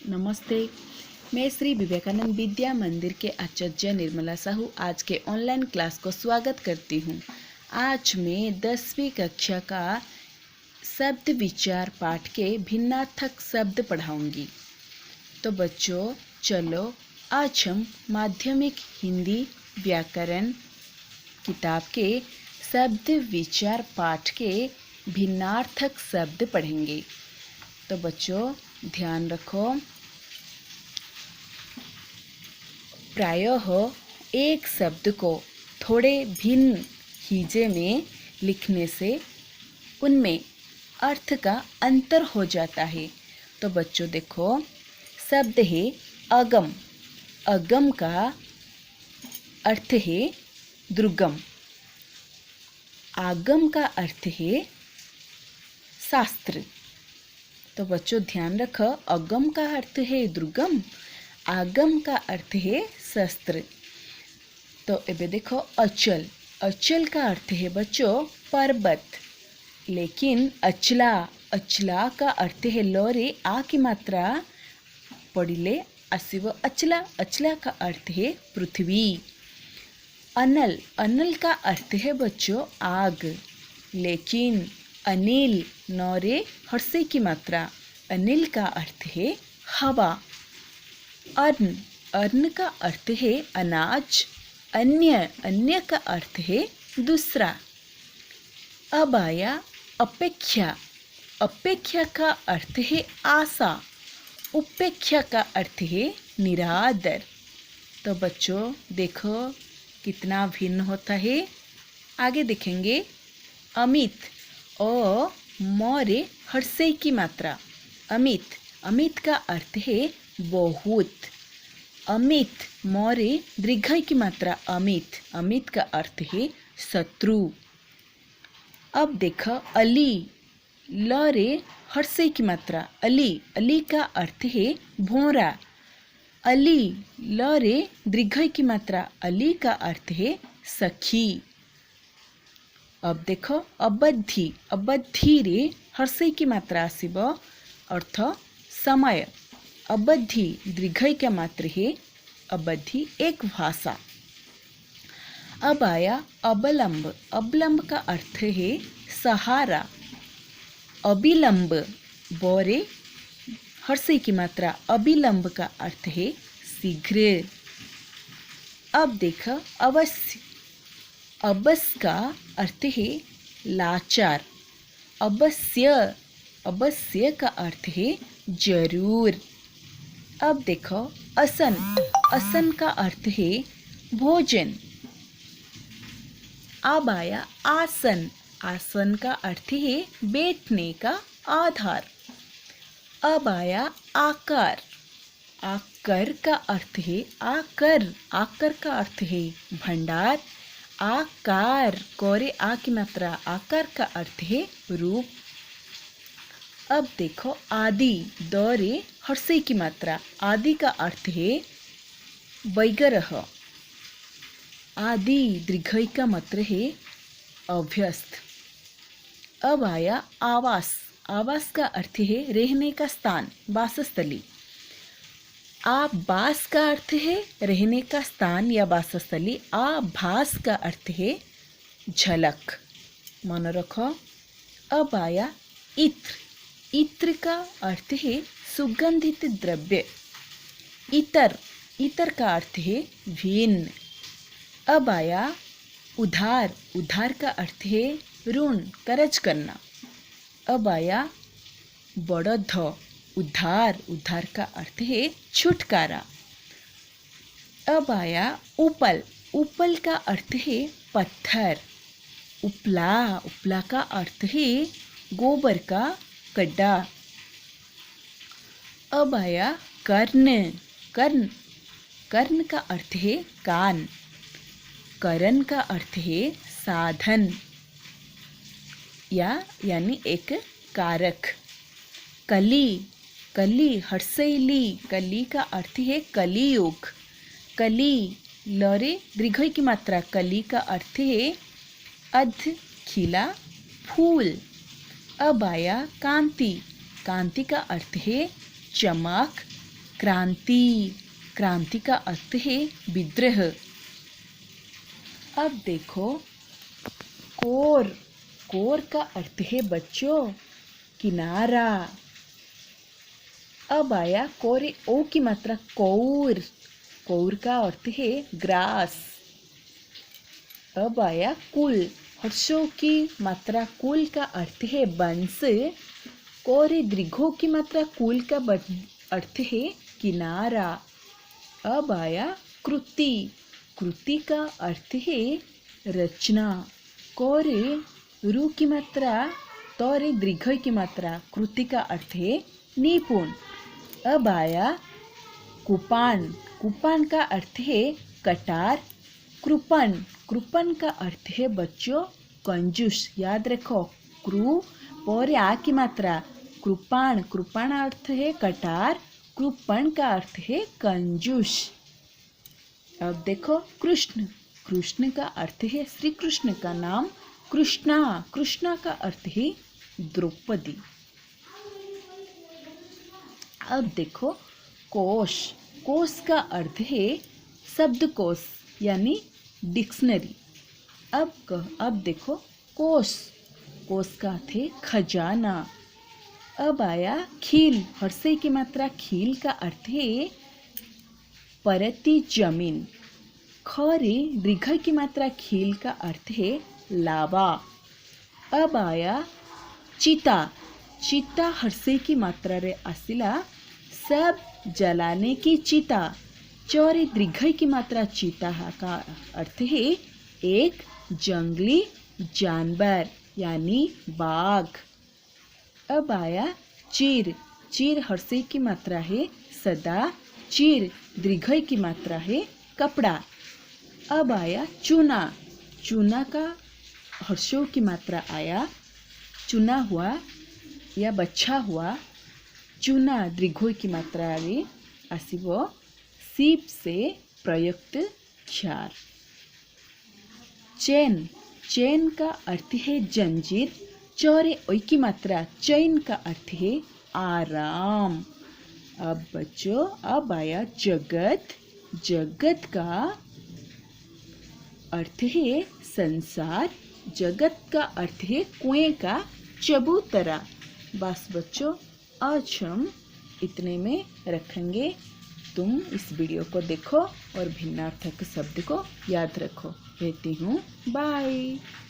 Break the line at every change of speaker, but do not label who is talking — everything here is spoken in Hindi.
नमस्ते। मैं श्री विवेकानंद विद्या मंदिर के आचार्य निर्मला साहू आज के ऑनलाइन क्लास को स्वागत करती हूँ। आज मैं 10वीं कक्षा का शब्द विचार पाठ के भिन्नार्थक शब्द पढ़ाऊंगी। तो बच्चों चलो आज हम माध्यमिक हिंदी व्याकरण किताब के शब्द विचार पाठ के भिन्नार्थक शब्द पढ़ेंगे। तो बच्चों ध्यान रखो, प्रायः एक शब्द को थोड़े भिन्न हिज्जे में लिखने से उनमें अर्थ का अंतर हो जाता है। तो बच्चों देखो, शब्द है अगम। अगम का अर्थ है दुर्गम। आगम का अर्थ है शास्त्र। तो बच्चों ध्यान रखो, अगम का अर्थ है दुर्गम, आगम का अर्थ है शस्त्र। तो एबे देखो अचल। अचल का अर्थ है बच्चों पर्वत, लेकिन अचला अचला का अर्थ है लोरे आ की मात्रा पड़िले आसिब अचला। अचला का अर्थ है पृथ्वी। अनल अनल का अर्थ है बच्चों आग, लेकिन अनिल नौरे हर्षे की मात्रा। अनिल का अर्थ है हवा। अन्न अन्न का अर्थ है अनाज। अन्य अन्य का अर्थ है दूसरा। अब आया अपेक्षा। अपेक्षा का अर्थ है आशा। उपेक्षा का अर्थ है निरादर। तो बच्चों देखो कितना भिन्न होता है। आगे देखेंगे अमित ओ मोरे हर्षे की मात्रा। अमित अमित का अर्थ है बहुत। अमित मोरे दीर्घ की मात्रा अमित। अमित का अर्थ है शत्रु। अब देखो अली लरे हर्षे की मात्रा। अली अली का अर्थ है भोरा। अली लरे दीर्घ की मात्रा। अली का अर्थ है सखी। अब देखो अबद्धि। अबद्धि रे हर्षे की मात्रा आसिब अर्थ समय। अबद्धि दीर्घ का मात्र है। अबद्धि एक भाषा। अब आया अवलंब। अवलंब का अर्थ है सहारा। अविलंब बोरे हर्षे की मात्रा। अविलंब का अर्थ है शीघ्र। अब देखो अवश्य। अवश्य का अर्थ है लाचार। अवश्य अवश्य का अर्थ है जरूर। अब देखो असन। असन का अर्थ है भोजन। अब आया आसन। आसन का अर्थ है बैठने का आधार। अब आया आकार। आकर का अर्थ है आकर। आकर का अर्थ है भंडार। आकार कोरे आ की मात्रा। आकार का अर्थ है रूप। अब देखो आदि दौरे हर्षे की मात्रा। आदि का अर्थ है वैगरह। आदि दीर्घ का मात्र है अभ्यस्त। अब आया आवास। आवास का अर्थ है रहने का स्थान, वासस्थली। आवास का अर्थ है रहने का स्थान या वासस्थली। आभास का अर्थ है झलक। मन रखो। अब आया इत्र। इत्र का अर्थ है सुगंधित द्रव्य। इतर इतर का अर्थ है भिन्न। अब आया उधार। उधार का अर्थ है ऋण कर्ज करना। अब आया बड़ध। उधार उधार का अर्थ है छुटकारा। अब आया उपल। उपल का अर्थ है पत्थर। उपला उपला का अर्थ है गोबर का गड्ढा। अब आया कर्ण। कर्ण कर्ण का अर्थ है कान। करण का अर्थ है साधन यानी एक कारक। कली कली हर्षैली। कली का अर्थ है कलियुग। कली लरे दीर्घ की मात्रा। कली का अर्थ है अर्ध खिला फूल। अब आया कांति। कांति का अर्थ है चमक, क्रांति, क्रांति का अर्थ है विद्रोह। अब देखो कोर, कोर का अर्थ है बच्चों किनारा। अब आया कोरे ओ की मात्रा कौर, कौर का अर्थ है ग्रास। अब आया कुल, हर्षों की मात्रा कुल का अर्थ है बंस। कोरे दीर्घों की मात्रा कुल का अर्थ है किनारा। अब आया कृति, कृति का अर्थ है रचना। कोरे रु की मात्रा तोरे दीर्घ की मात्रा कृति का अर्थ है निपुण। अब आया कुपान, कुपान का अर्थ है कटार। कृपण, कृपण का अर्थ है बच्चों कंजूस। याद रखो कृ और आ की मात्रा कृपाण, कृपाण अर्थ है कटार, कृपण का अर्थ है कंजूस। अब देखो कृष्ण, कृष्ण का अर्थ है श्री कृष्ण का नाम कृष्णा, कृष्णा का अर्थ है द्रौपदी। अब देखो कोश, कोश का अर्थ है शब्दकोश यानी डिक्शनरी। अब देखो कोश, कोश का अर्थ है खजाना। अब आया खील, हर्षे की मात्रा खील का अर्थ है परती जमीन। खरे दीर्घ की मात्रा खील का अर्थ है लावा। अब आया चिता, चिता हर्षे की मात्रा रे आसिला सब जलाने की चिता। चौरे दीर्घ की मात्रा चिता का अर्थ है एक जंगली जानवर यानी बाघ। अब आया चीर, चीर हर्षे की मात्रा है सदा, चीर दीर्घ की मात्रा है कपड़ा। अब आया चूना, चूना का हर्षों की मात्रा आया चुना हुआ या बच्छा हुआ। चूना दीर्घों की मात्रा रे आसिबो सीप से प्रयुक्त क्षार। चैन, चैन का अर्थ है जंजीर। चौरे ओई की मात्रा चैन का अर्थ है आराम। अब बच्चों अब आया जगत, जगत का अर्थ है संसार, जगत का अर्थ है कुएं का चबूतरा। बस बच्चों आज हम इतने में रखेंगे। तुम इस वीडियो को देखो और भिन्नार्थक शब्द को याद रखो। कहती हूँ बाय।